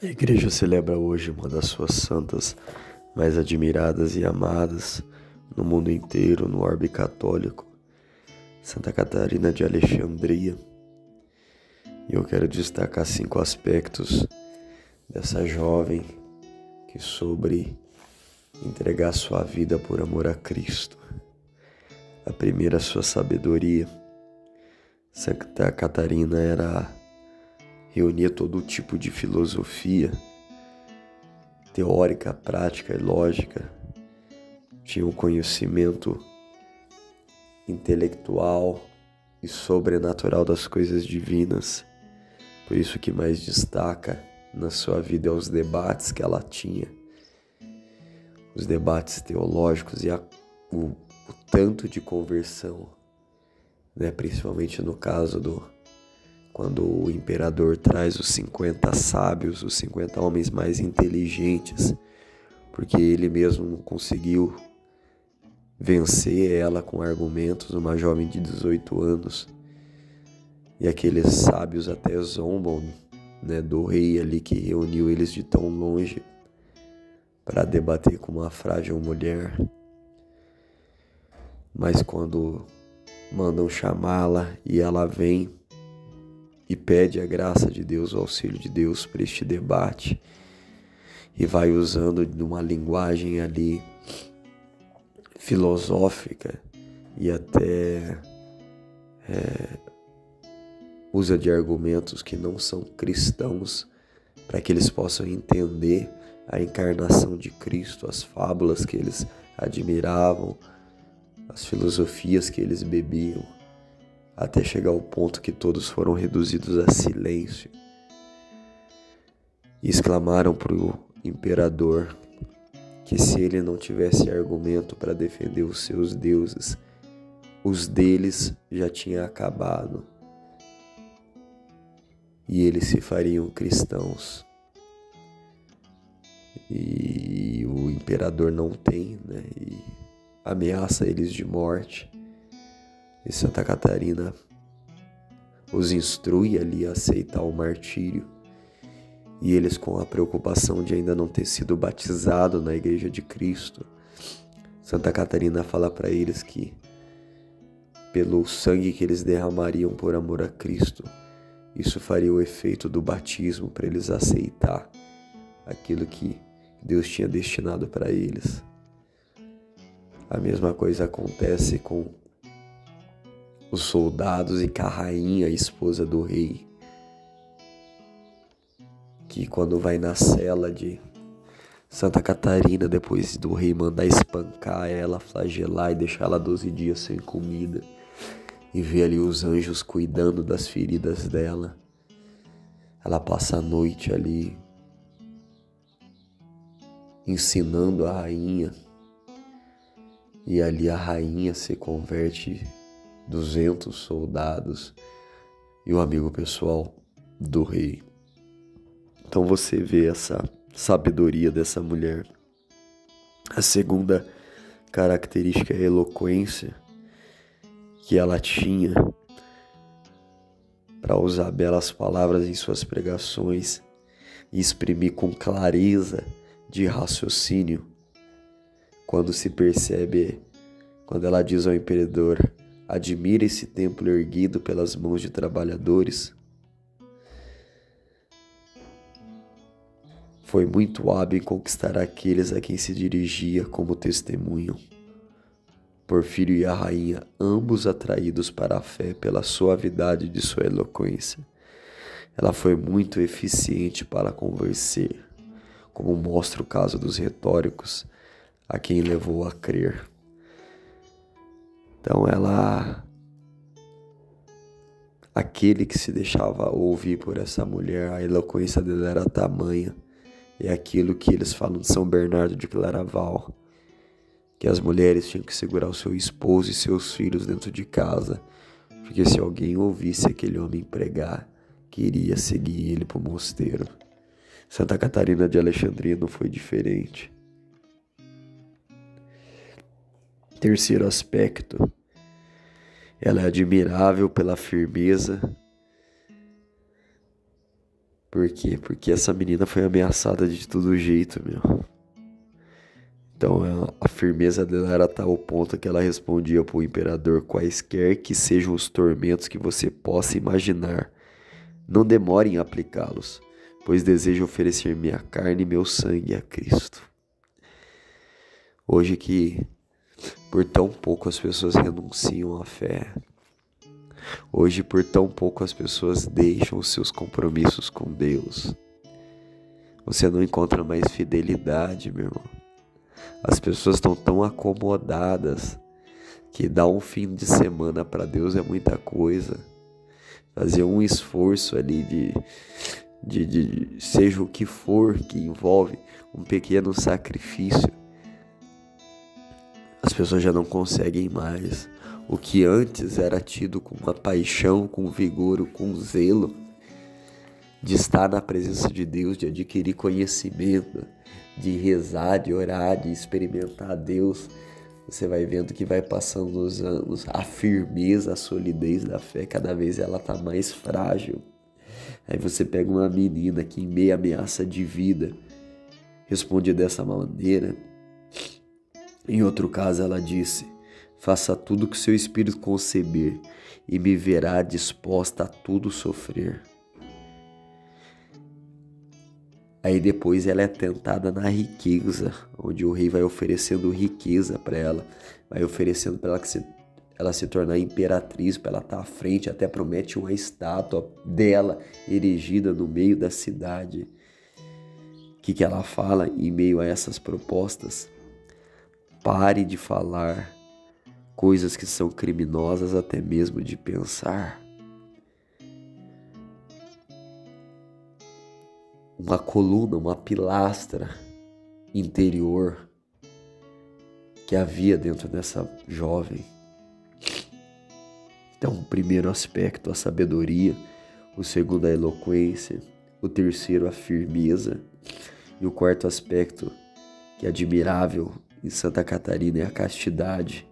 A igreja celebra hoje uma das suas santas mais admiradas e amadas no mundo inteiro, no orbe católico, Santa Catarina de Alexandria. E eu quero destacar 5 aspectos dessa jovem que soube entregar sua vida por amor a Cristo. A primeira, sua sabedoria. Santa Catarina reunia todo tipo de filosofia teórica, prática e lógica. Tinha um conhecimento intelectual e sobrenatural das coisas divinas. Por isso que mais destaca na sua vida é os debates que ela tinha. Os debates teológicos e o tanto de conversão, né? Principalmente no caso quando o imperador traz os 50 sábios, os 50 homens mais inteligentes, porque ele mesmo não conseguiu vencer ela com argumentos, uma jovem de 18 anos. E aqueles sábios até zombam, né, do rei ali que reuniu eles de tão longe para debater com uma frágil mulher. Mas quando mandam chamá-la e ela vem e pede a graça de Deus, o auxílio de Deus para este debate, e vai usando de uma linguagem ali filosófica e até usa de argumentos que não são cristãos para que eles possam entender a encarnação de Cristo, as fábulas que eles admiravam, as filosofias que eles bebiam, até chegar ao ponto que todos foram reduzidos a silêncio e exclamaram para o imperador que se ele não tivesse argumento para defender os seus deuses, os deles já tinham acabado e eles se fariam cristãos. E o imperador não tem, né? E ameaça eles de morte. E Santa Catarina os instrui ali a aceitar o martírio. E eles, com a preocupação de ainda não ter sido batizado na Igreja de Cristo, Santa Catarina fala para eles que pelo sangue que eles derramariam por amor a Cristo, isso faria o efeito do batismo para eles aceitar aquilo que Deus tinha destinado para eles. A mesma coisa acontece com os soldados e com a rainha, a esposa do rei, que quando vai na cela de Santa Catarina, depois do rei mandar espancar ela, flagelar e deixar ela 12 dias sem comida, e vê ali os anjos cuidando das feridas dela, ela passa a noite ali ensinando a rainha, e ali a rainha se converte 200 soldados e o amigo pessoal do rei. Então você vê essa sabedoria dessa mulher. A segunda característica é a eloquência que ela tinha para usar belas palavras em suas pregações e exprimir com clareza de raciocínio. Quando se percebe, quando ela diz ao imperador: admira esse templo erguido pelas mãos de trabalhadores. Foi muito hábil em conquistar aqueles a quem se dirigia como testemunho. Porfírio e a rainha, ambos atraídos para a fé pela suavidade de sua eloquência. Ela foi muito eficiente para convencer, como mostra o caso dos retóricos, a quem levou a crer. Então aquele que se deixava ouvir por essa mulher, a eloquência dela era tamanha. É aquilo que eles falam de São Bernardo de Claraval, que as mulheres tinham que segurar o seu esposo e seus filhos dentro de casa, porque se alguém ouvisse aquele homem pregar, queria seguir ele para o mosteiro. Santa Catarina de Alexandria não foi diferente. Terceiro aspecto, ela é admirável pela firmeza Por quê? Porque essa menina foi ameaçada de todo jeito, meu. Então a firmeza dela era a tal ponto que ela respondia pro imperador: quaisquer que sejam os tormentos que você possa imaginar, não demore em aplicá-los, pois desejo oferecer minha carne e meu sangue a Cristo. Hoje que por tão pouco as pessoas renunciam à fé. Hoje por tão pouco as pessoas deixam os seus compromissos com Deus. Você não encontra mais fidelidade, meu irmão. As pessoas estão tão acomodadas que dar um fim de semana para Deus é muita coisa. Fazer um esforço ali de seja o que for que envolve um pequeno sacrifício, as pessoas já não conseguem mais. O que antes era tido com uma paixão, com vigor, com zelo, de estar na presença de Deus, de adquirir conhecimento, de rezar, de orar, de experimentar Deus, você vai vendo que vai passando os anos, a firmeza, a solidez da fé, cada vez ela está mais frágil. Aí você pega uma menina que em meia ameaça de vida responde dessa maneira. Em outro caso ela disse: faça tudo que seu espírito conceber e me verá disposta a tudo sofrer. Aí depois ela é tentada na riqueza, onde o rei vai oferecendo riqueza para ela, vai oferecendo para ela se tornar imperatriz, para ela estar à frente, até promete uma estátua dela erigida no meio da cidade. O que ela fala em meio a essas propostas? Pare de falar coisas que são criminosas até mesmo de pensar. Uma coluna, uma pilastra interior que havia dentro dessa jovem. Então, o primeiro aspecto, a sabedoria. O segundo, a eloquência. O terceiro, a firmeza. E o quarto aspecto, que é admirável em Santa Catarina, é a castidade.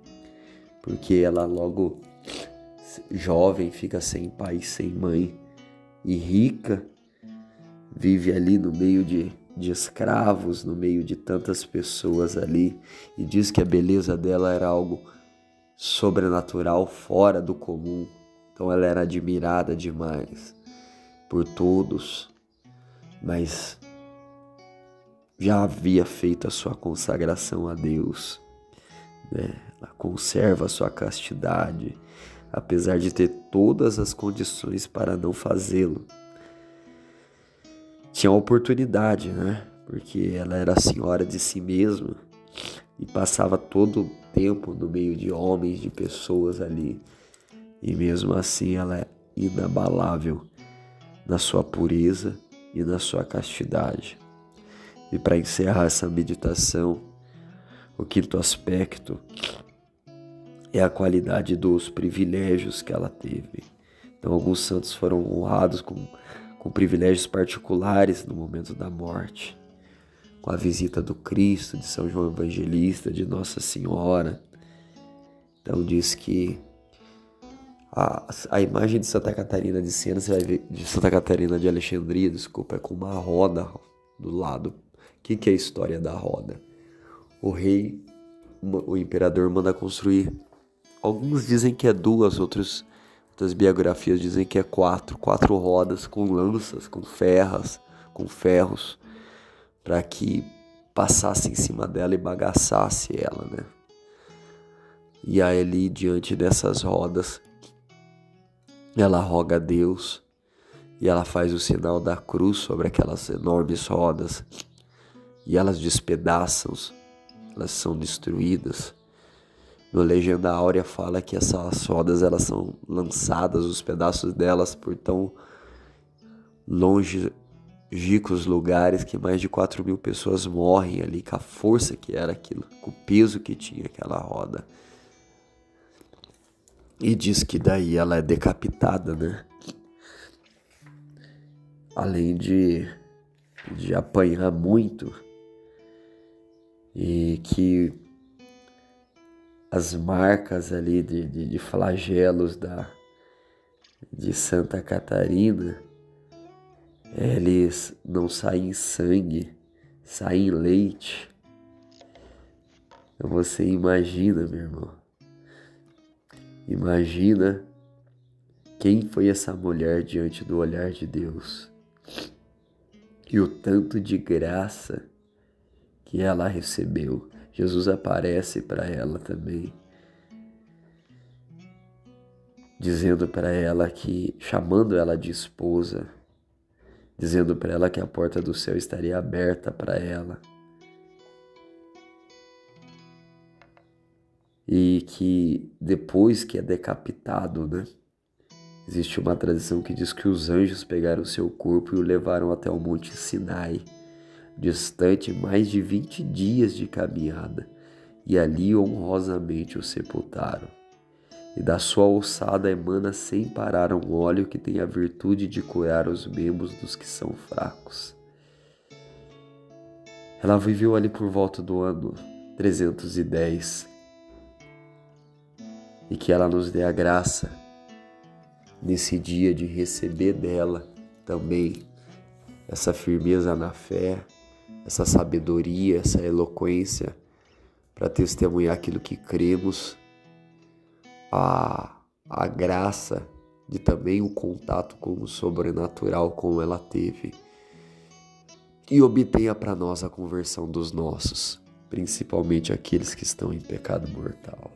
Porque ela logo jovem fica sem pai, sem mãe. E rica, vive ali no meio de escravos, no meio de tantas pessoas ali, e diz que a beleza dela era algo sobrenatural, fora do comum. Então ela era admirada demais por todos, mas já havia feito a sua consagração a Deus, né? Ela conserva a sua castidade, apesar de ter todas as condições para não fazê-lo. Tinha a oportunidade, né? Porque ela era a senhora de si mesma e passava todo o tempo no meio de homens, de pessoas ali. E mesmo assim ela é inabalável na sua pureza e na sua castidade. E para encerrar essa meditação, o quinto aspecto é a qualidade dos privilégios que ela teve. Então alguns santos foram honrados com privilégios particulares no momento da morte, com a visita do Cristo, de São João Evangelista, de Nossa Senhora. Então diz que a imagem de Santa Catarina de Siena, você vai ver, de Santa Catarina de Alexandria, desculpa, é com uma roda do lado. O que é a história da roda? O rei, o imperador manda construir, alguns dizem que é duas, outras biografias dizem que é quatro rodas com lanças, com ferros, para que passasse em cima dela e bagaçasse ela, né? E aí ali, diante dessas rodas, ela roga a Deus e ela faz o sinal da cruz sobre aquelas enormes rodas e elas despedaçam, elas são destruídas. No Legenda Áurea fala que essas rodas elas são lançadas, os pedaços delas, por tão longínquos lugares que mais de 4.000 pessoas morrem ali, com a força que era aquilo, com o peso que tinha aquela roda. E diz que daí ela é decapitada, né? Além de apanhar muito, e que as marcas ali de flagelos de Santa Catarina Eles não saem em sangue, saem em leite. Você imagina, meu irmão. Imagina quem foi essa mulher diante do olhar de Deus. E o tanto de graça que ela recebeu. Jesus aparece para ela também, dizendo para ela que, chamando ela de esposa, dizendo para ela que a porta do céu estaria aberta para ela. E que depois que é decapitado, né? Existe uma tradição que diz que os anjos pegaram seu corpo e o levaram até o Monte Sinai, distante mais de 20 dias de caminhada, e ali honrosamente o sepultaram. E da sua ossada emana sem parar um óleo que tem a virtude de curar os membros dos que são fracos. Ela viveu ali por volta do ano 310. E que ela nos dê a graça, nesse dia, de receber dela também essa firmeza na fé, essa sabedoria, essa eloquência para testemunhar aquilo que cremos, a graça de também o contato com o sobrenatural como ela teve, e obtenha para nós a conversão dos nossos, principalmente aqueles que estão em pecado mortal.